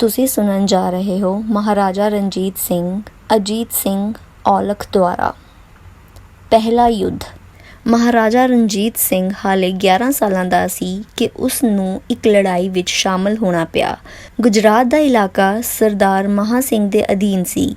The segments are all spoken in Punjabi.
ਤੁਸੀਂ ਸੁਣਨ ਜਾ ਰਹੇ ਹੋ ਮਹਾਰਾਜਾ ਰਣਜੀਤ ਸਿੰਘ ਅਜੀਤ ਸਿੰਘ ਔਲਖ ਦੁਆਰਾ। ਪਹਿਲਾ ਯੁੱਧ। ਮਹਾਰਾਜਾ ਰਣਜੀਤ ਸਿੰਘ ਹਾਲੇ 11 ਸਾਲਾਂ ਦਾ ਸੀ ਕਿ ਉਸ ਨੂੰ ਇੱਕ ਲੜਾਈ ਵਿੱਚ ਸ਼ਾਮਲ ਹੋਣਾ ਪਿਆ। ਗੁਜਰਾਤ ਦਾ ਇਲਾਕਾ ਸਰਦਾਰ ਮਹਾਂ ਸਿੰਘ ਦੇ ਅਧੀਨ ਸੀ,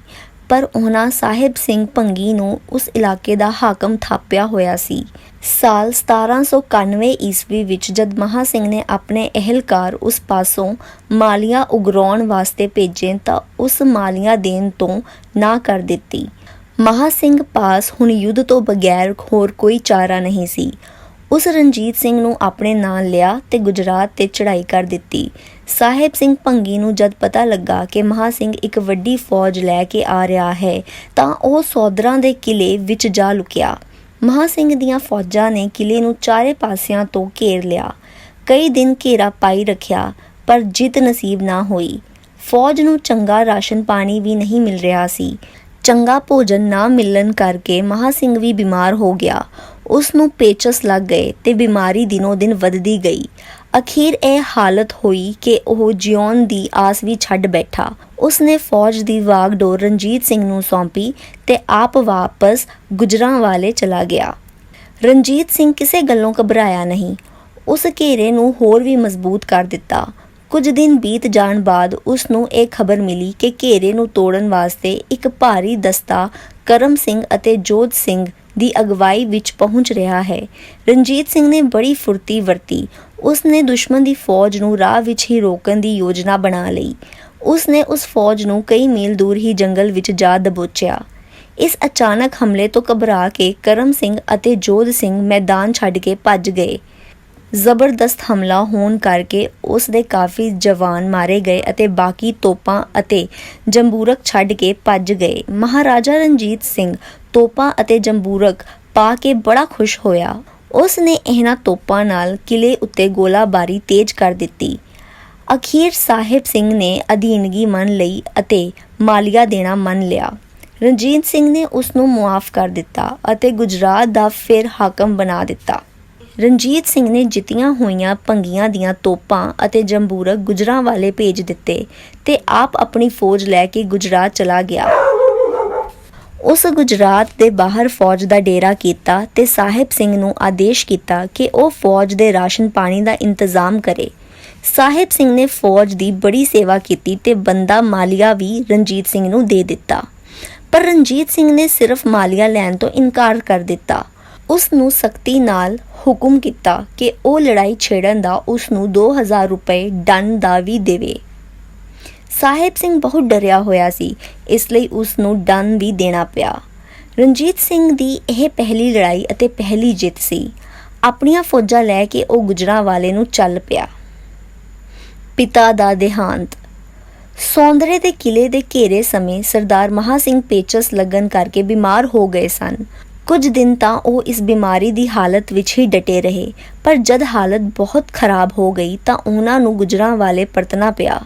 ਪਰ ਉਹਨਾਂ ਸਾਹਿਬ ਸਿੰਘ ਭੰਗੀ ਨੂੰ ਉਸ ਇਲਾਕੇ ਦਾ ਹਾਕਮ ਥਾਪਿਆ ਹੋਇਆ ਸੀ। ਸਾਲ 1791 ਈਸਵੀ ਵਿੱਚ ਜਦ ਮਹਾਂ ਸਿੰਘ ਨੇ ਆਪਣੇ ਅਹਿਲਕਾਰ ਉਸ ਪਾਸੋਂ ਮਾਲੀਆ ਉਗਰਾਉਣ ਵਾਸਤੇ ਭੇਜੇ ਤਾਂ ਉਸ ਮਾਲੀਆ ਦੇਣ ਤੋਂ ਨਾ ਕਰ ਦਿੱਤੀ। ਮਹਾਂ ਸਿੰਘ ਪਾਸ ਹੁਣ ਯੁੱਧ ਤੋਂ ਬਗੈਰ ਹੋਰ ਕੋਈ ਚਾਰਾ ਨਹੀਂ ਸੀ। ਉਸ ਰਣਜੀਤ ਸਿੰਘ ਨੂੰ ਆਪਣੇ ਨਾਲ ਲਿਆ ਤੇ ਗੁਜਰਾਤ ਤੇ ਚੜ੍ਹਾਈ ਕਰ ਦਿੱਤੀ। ਸਾਹਿਬ ਸਿੰਘ ਭੰਗੀ ਨੂੰ ਜਦ ਪਤਾ ਲੱਗਾ ਕਿ ਮਹਾਂ ਸਿੰਘ ਇੱਕ ਵੱਡੀ ਫੌਜ ਲੈ ਕੇ ਆ ਰਿਹਾ ਹੈ ਤਾਂ ਉਹ ਸੌਦਰਾਂ ਦੇ ਕਿਲੇ ਵਿੱਚ ਜਾ ਲੁਕਿਆ। ਮਹਾਂ ਸਿੰਘ ਦੀਆਂ ਫੌਜਾਂ ਨੇ ਕਿਲੇ ਨੂੰ ਚਾਰੇ ਪਾਸਿਆਂ ਤੋਂ ਘੇਰ ਲਿਆ। ਕਈ ਦਿਨ ਘੇਰਾ ਪਾਈ ਰੱਖਿਆ, ਪਰ ਜਿੱਤ ਨਸੀਬ ਨਾ ਹੋਈ। ਫੌਜ ਨੂੰ ਚੰਗਾ ਰਾਸ਼ਨ ਪਾਣੀ ਵੀ ਨਹੀਂ ਮਿਲ ਰਿਹਾ ਸੀ। ਚੰਗਾ ਭੋਜਨ ਨਾ ਮਿਲਣ ਕਰਕੇ ਮਹਾਂ ਸਿੰਘ ਵੀ ਬਿਮਾਰ ਹੋ ਗਿਆ। ਉਸ ਨੂੰ ਪੇਚਸ ਲੱਗ ਗਏ ਤੇ ਬਿਮਾਰੀ ਦਿਨੋਂ ਦਿਨ ਵੱਧਦੀ ਗਈ। ਅਖੀਰ ਇਹ ਹਾਲਤ ਹੋਈ ਕਿ ਉਹ ਜਿਉਣ ਦੀ ਆਸ ਵੀ ਛੱਡ ਬੈਠਾ। ਉਸਨੇ ਫੌਜ ਦੀ ਵਾਗਡੋਰ ਰਣਜੀਤ ਸਿੰਘ ਨੂੰ ਸੌਂਪੀ ਤੇ ਆਪ ਵਾਪਸ ਗੁਜਰਾਂਵਾਲੇ ਚਲਾ ਗਿਆ। ਰਣਜੀਤ ਸਿੰਘ ਕਿਸੇ ਗੱਲੋਂ ਘਬਰਾਇਆ ਨਹੀਂ। ਉਸ ਘੇਰੇ ਨੂੰ ਹੋਰ ਵੀ ਮਜ਼ਬੂਤ ਕਰ ਦਿੱਤਾ। ਕੁਝ ਦਿਨ ਬੀਤ ਜਾਣ ਬਾਅਦ ਉਸ ਨੂੰ ਇਹ ਖਬਰ ਮਿਲੀ ਕਿ ਘੇਰੇ ਨੂੰ ਤੋੜਨ ਵਾਸਤੇ ਇੱਕ ਭਾਰੀ ਦਸਤਾ ਕਰਮ ਸਿੰਘ ਅਤੇ ਜੋਧ ਸਿੰਘ ਦੀ ਅਗਵਾਈ ਵਿੱਚ ਪਹੁੰਚ ਰਿਹਾ ਹੈ। ਰਣਜੀਤ ਸਿੰਘ ਨੇ ਬੜੀ ਫੁਰਤੀ ਵਰਤੀ। ਉਸਨੇ ਦੁਸ਼ਮਣ ਦੀ ਫੌਜ ਨੂੰ ਰਾਹ ਵਿੱਚ ਹੀ ਰੋਕਣ ਦੀ ਯੋਜਨਾ ਬਣਾ ਲਈ। ਉਸਨੇ ਉਸ ਫੌਜ ਨੂੰ ਕਈ ਮੀਲ ਦੂਰ ਹੀ ਜੰਗਲ ਵਿੱਚ ਜਾ ਦਬੋਚਿਆ। ਇਸ ਅਚਾਨਕ ਹਮਲੇ ਤੋਂ ਘਬਰਾ ਕੇ ਕਰਮ ਸਿੰਘ ਅਤੇ ਜੋਧ ਸਿੰਘ ਮੈਦਾਨ ਛੱਡ ਕੇ ਭੱਜ ਗਏ। ਜ਼ਬਰਦਸਤ ਹਮਲਾ ਹੋਣ ਕਰਕੇ ਉਸ ਦੇ ਕਾਫੀ ਜਵਾਨ ਮਾਰੇ ਗਏ ਅਤੇ ਬਾਕੀ ਤੋਪਾਂ ਅਤੇ ਜੰਬੂਰਕ ਛੱਡ ਕੇ ਭੱਜ ਗਏ। ਮਹਾਰਾਜਾ ਰਣਜੀਤ ਸਿੰਘ ਤੋਪਾਂ ਅਤੇ ਜੰਬੂਰਕ ਪਾ ਕੇ ਬੜਾ ਖੁਸ਼ ਹੋਇਆ। ਉਸ ਨੇ ਇਹਨਾਂ ਤੋਪਾਂ ਨਾਲ ਕਿਲੇ ਉੱਤੇ ਗੋਲਾਬਾਰੀ ਤੇਜ਼ ਕਰ ਦਿੱਤੀ। ਅਖੀਰ ਸਾਹਿਬ ਸਿੰਘ ਨੇ ਅਧੀਨਗੀ ਮੰਨ ਲਈ ਅਤੇ ਮਾਲੀਆ ਦੇਣਾ ਮੰਨ ਲਿਆ। ਰਣਜੀਤ ਸਿੰਘ ਨੇ ਉਸ ਨੂੰ ਮੁਆਫ ਕਰ ਦਿੱਤਾ ਅਤੇ ਗੁਜਰਾਤ ਦਾ ਫਿਰ ਹਾਕਮ ਬਣਾ ਦਿੱਤਾ। ਰਣਜੀਤ ਸਿੰਘ ਨੇ ਜਿੱਤੀਆਂ ਹੋਈਆਂ ਭੰਗੀਆਂ ਦੀਆਂ ਤੋਪਾਂ ਅਤੇ ਜੰਬੂਰਕ ਗੁਜਰਾਂਵਾਲੇ ਭੇਜ ਦਿੱਤੇ ਤੇ ਆਪ ਆਪਣੀ ਫੌਜ ਲੈ ਕੇ ਗੁਜਰਾਤ ਚਲਾ ਗਿਆ। ਉਸ ਗੁਜਰਾਤ ਦੇ ਬਾਹਰ ਫੌਜ ਦਾ ਡੇਰਾ ਕੀਤਾ ਤੇ ਸਾਹਿਬ ਸਿੰਘ ਨੂੰ ਆਦੇਸ਼ ਕੀਤਾ ਕਿ ਉਹ ਫੌਜ ਦੇ ਰਾਸ਼ਨ ਪਾਣੀ ਦਾ ਇੰਤਜ਼ਾਮ ਕਰੇ। ਸਾਹਿਬ ਸਿੰਘ ਨੇ ਫੌਜ ਦੀ ਬੜੀ ਸੇਵਾ ਕੀਤੀ ਤੇ ਬੰਦਾ ਮਾਲੀਆ ਵੀ ਰਣਜੀਤ ਸਿੰਘ ਨੂੰ ਦੇ ਦਿੱਤਾ, ਪਰ ਰਣਜੀਤ ਸਿੰਘ ਨੇ ਸਿਰਫ ਮਾਲੀਆ ਲੈਣ ਤੋਂ ਇਨਕਾਰ ਕਰ ਦਿੱਤਾ। ਉਸ ਨੂੰ ਸਖਤੀ ਨਾਲ ਹੁਕਮ ਕੀਤਾ ਕਿ ਉਹ ਲੜਾਈ ਛੇੜਨ ਦਾ ਉਸ ਨੂੰ 2000 ਰੁਪਏ ਦੰਡ ਦਾ ਵੀ ਦੇਵੇ। ਸਾਹਿਬ ਸਿੰਘ ਬਹੁਤ ਡਰਿਆ ਹੋਇਆ ਸੀ, ਇਸ ਲਈ ਉਸ ਨੂੰ ਦੰਡ ਵੀ ਦੇਣਾ ਪਿਆ। ਰਣਜੀਤ ਸਿੰਘ ਦੀ ਇਹ ਪਹਿਲੀ ਲੜਾਈ ਅਤੇ ਪਹਿਲੀ ਜਿੱਤ ਸੀ। ਆਪਣੀਆਂ ਫੌਜਾਂ ਲੈ ਕੇ ਉਹ ਗੁਜਰਾਂਵਾਲੇ ਨੂੰ ਚੱਲ ਪਿਆ। ਪਿਤਾ ਦਾ ਦੇਹਾਂਤ। ਸੌਂਦਰੇ ਦੇ ਕਿਲੇ ਦੇ ਘੇਰੇ ਸਮੇਂ ਸਰਦਾਰ ਮਹਾਂ ਸਿੰਘ ਪੇਚਸ ਲੱਗਣ ਕਰਕੇ ਬਿਮਾਰ ਹੋ ਗਏ ਸਨ। ਕੁਝ ਦਿਨ ਤਾਂ ਉਹ ਇਸ ਬਿਮਾਰੀ ਦੀ ਹਾਲਤ ਵਿੱਚ ਹੀ ਡਟੇ ਰਹੇ, ਪਰ ਜਦ ਹਾਲਤ ਬਹੁਤ ਖਰਾਬ ਹੋ ਗਈ ਤਾਂ ਉਹਨਾਂ ਨੂੰ ਗੁਜਰਾਂਵਾਲੇ ਪਰਤਣਾ ਪਿਆ।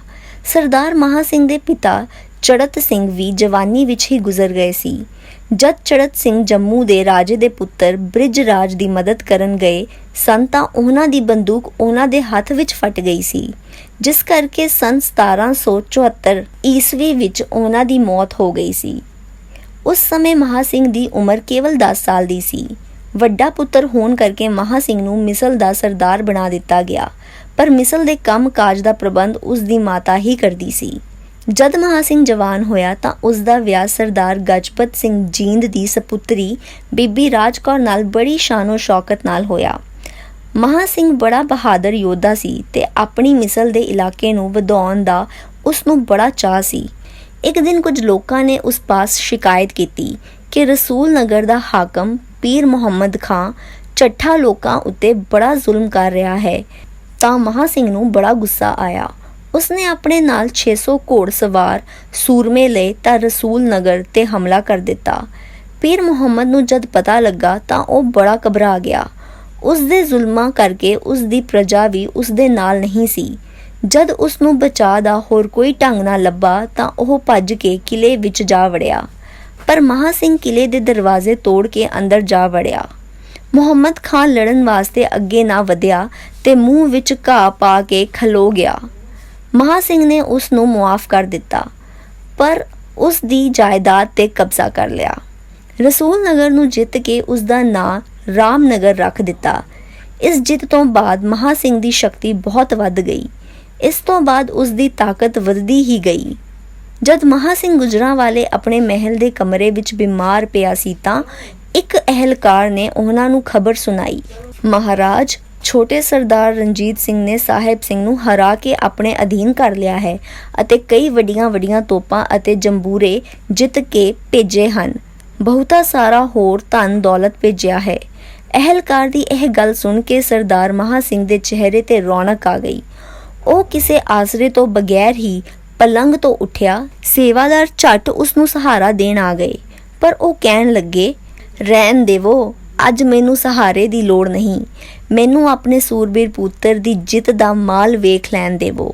ਸਰਦਾਰ ਮਹਾਂ ਸਿੰਘ ਦੇ ਪਿਤਾ ਚੜਤ ਸਿੰਘ ਵੀ ਜਵਾਨੀ ਵਿੱਚ ਹੀ ਗੁਜ਼ਰ ਗਏ ਸੀ। ਜਦ ਚੜਤ ਸਿੰਘ ਜੰਮੂ ਦੇ ਰਾਜੇ ਦੇ ਪੁੱਤਰ ਬ੍ਰਿਜ ਰਾਜ ਦੀ ਮਦਦ ਕਰਨ ਗਏ ਸਨ ਤਾਂ ਉਹਨਾਂ ਦੀ ਬੰਦੂਕ ਉਹਨਾਂ ਦੇ ਹੱਥ ਵਿੱਚ ਫਟ ਗਈ ਸੀ, ਜਿਸ ਕਰਕੇ ਸੰਨ 1774 ਈਸਵੀ ਵਿੱਚ ਉਹਨਾਂ ਦੀ ਮੌਤ ਹੋ ਗਈ ਸੀ। ਉਸ ਸਮੇਂ ਮਹਾਂ ਸਿੰਘ ਦੀ ਉਮਰ ਕੇਵਲ 10 ਸਾਲ ਦੀ ਸੀ। ਵੱਡਾ ਪੁੱਤਰ ਹੋਣ ਕਰਕੇ ਮਹਾਂ ਸਿੰਘ ਨੂੰ ਮਿਸਲ ਦਾ ਸਰਦਾਰ ਬਣਾ ਦਿੱਤਾ ਗਿਆ, ਪਰ ਮਿਸਲ ਦੇ ਕੰਮ ਕਾਜ ਦਾ ਪ੍ਰਬੰਧ ਉਸ ਦੀ ਮਾਤਾ ਹੀ ਕਰਦੀ ਸੀ। ਜਦ ਮਹਾਂ ਸਿੰਘ ਜਵਾਨ ਹੋਇਆ ਤਾਂ ਉਸ ਦਾ ਵਿਆਹ ਸਰਦਾਰ ਗਜਪਤ ਸਿੰਘ ਜੀਂਦ ਦੀ ਸਪੁੱਤਰੀ ਬੀਬੀ ਰਾਜ ਕੌਰ ਨਾਲ ਬੜੀ ਸ਼ਾਨੋ ਸ਼ੌਕਤ ਨਾਲ ਹੋਇਆ। ਮਹਾਂ ਸਿੰਘ ਬੜਾ ਬਹਾਦਰ ਯੋਧਾ ਸੀ ਤੇ ਆਪਣੀ ਮਿਸਲ ਦੇ ਇਲਾਕੇ ਨੂੰ ਵਧਾਉਣ ਦਾ ਉਸ ਨੂੰ ਬੜਾ ਚਾਅ ਸੀ। ਇੱਕ ਦਿਨ ਕੁਝ ਲੋਕਾਂ ਨੇ ਉਸ ਪਾਸ ਸ਼ਿਕਾਇਤ ਕੀਤੀ ਕਿ ਰਸੂਲ ਨਗਰ ਦਾ ਹਾਕਮ ਪੀਰ ਮੁਹੰਮਦ ਖਾਂ ਚੱਠਾ ਲੋਕਾਂ ਉੱਤੇ ਬੜਾ ਜ਼ੁਲਮ ਕਰ ਰਿਹਾ ਹੈ। ਤਾਂ ਮਹਾਂ ਸਿੰਘ ਨੂੰ ਬੜਾ ਗੁੱਸਾ ਆਇਆ। ਉਸਨੇ ਆਪਣੇ ਨਾਲ 600 ਘੋੜ ਸਵਾਰ ਸੂਰਮੇ ਲਏ ਤਾਂ ਰਸੂਲ ਨਗਰ ਤੇ ਹਮਲਾ ਕਰ ਦਿੱਤਾ। ਪੀਰ ਮੁਹੰਮਦ ਨੂੰ ਜਦ ਪਤਾ ਲੱਗਾ ਤਾਂ ਉਹ ਬੜਾ ਘਬਰਾ ਗਿਆ। ਉਸ ਦੇ ਜ਼ੁਲਮਾਂ ਕਰਕੇ ਉਸ ਦੀ ਪ੍ਰਜਾ ਵੀ ਉਸ ਦੇ ਨਾਲ ਨਹੀਂ ਸੀ। ਜਦ ਉਸ ਨੂੰ ਬਚਾਅ ਦਾ ਹੋਰ ਕੋਈ ਢੰਗ ਨਾ ਲੱਭਾ ਤਾਂ ਉਹ ਭੱਜ ਕੇ ਕਿਲੇ ਵਿੱਚ ਜਾ ਵੜਿਆ, ਪਰ ਮਹਾਂ ਸਿੰਘ ਕਿਲੇ ਦੇ ਦਰਵਾਜ਼ੇ ਤੋੜ ਕੇ ਅੰਦਰ ਜਾ ਵੜਿਆ। ਮੁਹੰਮਦ ਖਾਨ ਲੜਨ ਵਾਸਤੇ ਅੱਗੇ ਨਾ ਵਧਿਆ ਤੇ ਮੂੰਹ ਵਿੱਚ ਘਾਹ ਪਾ ਕੇ ਖਲੋ ਗਿਆ। ਮਹਾਂ ਸਿੰਘ ਨੇ ਉਸ ਨੂੰ ਮੁਆਫ ਕਰ ਦਿੱਤਾ, ਪਰ ਉਸ ਦੀ ਜਾਇਦਾਦ 'ਤੇ ਕਬਜ਼ਾ ਕਰ ਲਿਆ। ਰਸੂਲ ਨਗਰ ਨੂੰ ਜਿੱਤ ਕੇ ਉਸ ਦਾ ਨਾਂ ਰਾਮਨਗਰ ਰੱਖ ਦਿੱਤਾ। ਇਸ ਜਿੱਤ ਤੋਂ ਬਾਅਦ ਮਹਾਂ ਸਿੰਘ ਦੀ ਸ਼ਕਤੀ ਬਹੁਤ ਵੱਧ ਗਈ। ਇਸ ਤੋਂ ਬਾਅਦ ਉਸ ਦੀ ਤਾਕਤ ਵੱਧਦੀ ਹੀ ਗਈ। ਜਦ ਮਹਾਂ ਸਿੰਘ ਗੁਜਰਾਂਵਾਲੇ ਆਪਣੇ ਮਹਿਲ ਦੇ ਕਮਰੇ ਵਿੱਚ ਬਿਮਾਰ ਪਿਆ ਸੀ ਤਾਂ ਇੱਕ ਅਹਿਲਕਾਰ ਨੇ ਉਹਨਾਂ ਨੂੰ ਖਬਰ ਸੁਣਾਈ, ਮਹਾਰਾਜ, ਛੋਟੇ ਸਰਦਾਰ ਰਣਜੀਤ ਸਿੰਘ ਨੇ ਸਾਹਿਬ ਸਿੰਘ ਨੂੰ ਹਰਾ ਕੇ ਆਪਣੇ ਅਧੀਨ ਕਰ ਲਿਆ ਹੈ ਅਤੇ ਕਈ ਵੱਡੀਆਂ ਤੋਪਾਂ ਅਤੇ ਜੰਬੂਰੇ ਜਿੱਤ ਕੇ ਭੇਜੇ ਹਨ। ਬਹੁਤਾ ਸਾਰਾ ਹੋਰ ਧਨ ਦੌਲਤ ਭੇਜਿਆ ਹੈ। ਅਹਿਲਕਾਰ ਦੀ ਇਹ ਗੱਲ ਸੁਣ ਕੇ ਸਰਦਾਰ ਮਹਾਂ ਸਿੰਘ ਦੇ ਚਿਹਰੇ ਤੇ ਰੌਣਕ ਆ ਗਈ। ਉਹ ਕਿਸੇ ਆਸਰੇ ਤੋਂ ਬਗੈਰ ਹੀ ਪਲੰਗ ਤੋਂ ਉੱਠਿਆ। ਸੇਵਾਦਾਰ ਝੱਟ ਉਸ ਨੂੰ ਸਹਾਰਾ ਦੇਣ ਆ ਗਏ, ਪਰ ਉਹ ਕਹਿਣ ਲੱਗੇ, ਰਹਿਣ ਦੇਵੋ, ਅੱਜ ਮੈਨੂੰ ਸਹਾਰੇ ਦੀ ਲੋੜ ਨਹੀਂ। ਮੈਨੂੰ ਆਪਣੇ ਸੂਰਬੀਰ ਪੁੱਤਰ ਦੀ ਜਿੱਤ ਦਾ ਮਾਲ ਵੇਖ ਲੈਣ ਦੇਵੋ।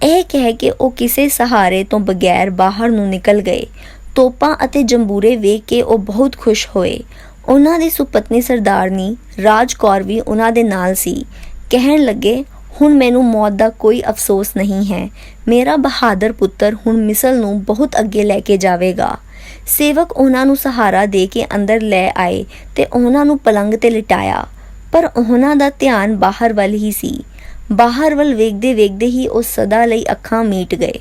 ਇਹ ਕਹਿ ਕੇ ਉਹ ਕਿਸੇ ਸਹਾਰੇ ਤੋਂ ਬਗੈਰ ਬਾਹਰ ਨੂੰ ਨਿਕਲ ਗਏ। ਤੋਪਾਂ ਅਤੇ ਜੰਬੂਰੇ ਵੇਖ ਕੇ ਉਹ ਬਹੁਤ ਖੁਸ਼ ਹੋਏ। ਉਹਨਾਂ ਦੀ ਸੁਪਤਨੀ ਸਰਦਾਰਨੀ ਰਾਜ ਕੌਰ ਵੀ ਉਹਨਾਂ ਦੇ ਨਾਲ ਸੀ। ਕਹਿਣ ਲੱਗੇ, ਹੁਣ ਮੈਨੂੰ ਮੌਤ ਦਾ ਕੋਈ ਅਫਸੋਸ ਨਹੀਂ ਹੈ। ਮੇਰਾ ਬਹਾਦਰ ਪੁੱਤਰ ਹੁਣ ਮਿਸਲ ਨੂੰ ਬਹੁਤ ਅੱਗੇ ਲੈ ਕੇ ਜਾਵੇਗਾ। ਸੇਵਕ ਉਹਨਾਂ ਨੂੰ ਸਹਾਰਾ ਦੇ ਕੇ ਅੰਦਰ ਲੈ ਆਏ ਤੇ ਉਹਨਾਂ ਨੂੰ ਪਲੰਗ ਤੇ ਲਿਟਾਇਆ, ਪਰ ਉਹਨਾਂ ਦਾ ਧਿਆਨ ਬਾਹਰ ਵੱਲ ਹੀ ਸੀ। ਬਾਹਰ ਵੱਲ ਵੇਖਦੇ ਵੇਖਦੇ ਹੀ ਉਹ ਸਦਾ ਲਈ ਅੱਖਾਂ ਮੀਟ ਗਏ।